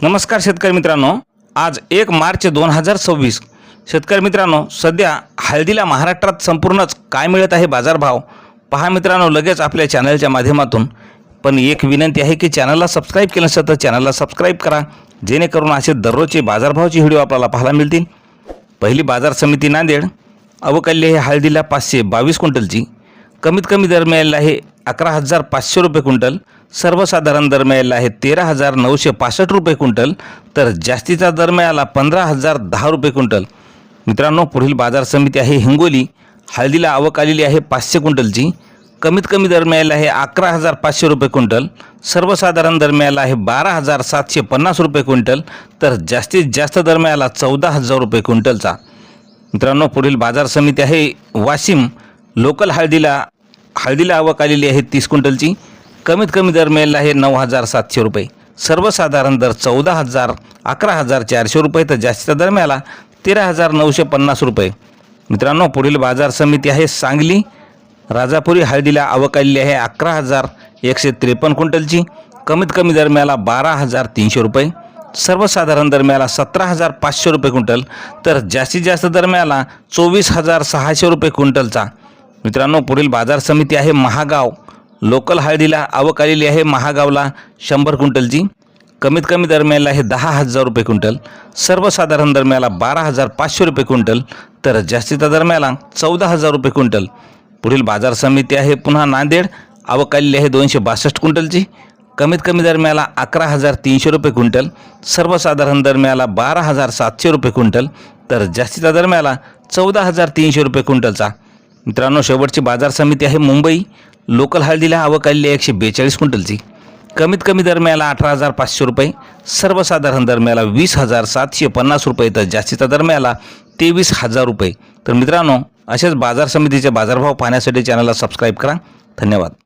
नमस्कार शेतकरी मित्रांनो, आज 1 मार्च 2026। शेतकरी मित्रांनो, सध्या हळदीला महाराष्ट्रात संपूर्णच काय मिळत आहे बाजारभाव पहा मित्रांनो लगेच आपल्या चॅनलच्या माध्यमातून। पण एक विनंती आहे की चॅनलला सबस्क्राइब केलं नसेल तर चॅनलला सबस्क्राइब करा, जेणेकरून असे दररोजचे बाजारभावाचे व्हिडिओ आपल्याला पाहायला मिळतील। पहिली बाजार समिती नांदेड अवकाली आहे हळदीला 522 क्विंटलची। कमीत कमी दर मिळालेला आहे 11,500 रुपये क्विंटल। सर्वसाधारण दर मिळालेला आहे 13,965 रुपये क्विंटल, तर जास्तीचा दर मिळाला 15,010 रुपये क्विंटल। मित्रांनो, पुढील बाजार समिती आहे हिंगोली हळदीला आवक आलेली आहे 500 क्विंटलची। कमीत कमी दर मिळाला आहे 11,500 रुपये क्विंटल। सर्वसाधारण दर मिळाला आहे 12,750 रुपये क्विंटल, तर जास्तीत जास्त दर मिळाला 14,000 रुपये क्विंटलचा। मित्रांनो, पुढील बाजार समिती आहे वाशिम लोकल हळदीला आवक आलेली आहे 30 क्विंटलची। कमीत कमी दर मिळाला आहे 9,700 रुपये। सर्वसाधारण दर 14,000 11,400 रुपये, तर जास्तीचा दर मिळाला 13,950 रुपये। मित्रांनो, पुढील बाजार समिती आहे सांगली राजापुरी हळदीला आवक आलेली आहे 11,153 क्विंटलची। कमीत कमी दर मिळाला 12,300 रुपये। सर्वसाधारण दर मिळाला 17,500 रुपये क्विंटल, तर जास्तीत जास्त दर मिळाला 24,600 रुपये क्विंटलचा। मित्रांनो, पुढील बाजार समिती आहे महागाव लोकल हळदीला आवक आलेली आहे महागावला 100 क्विंटलची। कमीत कमी दर मिळाला आहे 10,000 रुपये क्विंटल। सर्वसाधारण दर मिळाला 12,500 रुपये क्विंटल, तर जास्तीचा दर मिळाला 14,000 रुपये क्विंटल। पुढील बाजार समिती आहे पुन्हा नांदेड आवक आलेली आहे 262 क्विंटलची। कमीत कमी दर मिळाला 11,300 रुपये क्विंटल। सर्वसाधारण दर मिळाला 12,700 रुपये क्विंटल, तर जास्तीचा दर मिळाला 14,300 रुपये क्विंटलचा। मित्रांनो, शेवटची बाजार समिती आहे मुंबई लोकल हळदीला आवक आलेली आहे 142 क्विंटलची। कमीत कमी दर मिळाला 18,500 रुपये। सर्वसाधारण दर मिळाला 20,750 रुपये, तर जास्तीचा दर मिळाला 23,000 रुपये। तर मित्रांनो, असेच बाजार समितीचे बाजारभाव पाहण्यासाठी चॅनलला सबस्क्राइब करा। धन्यवाद।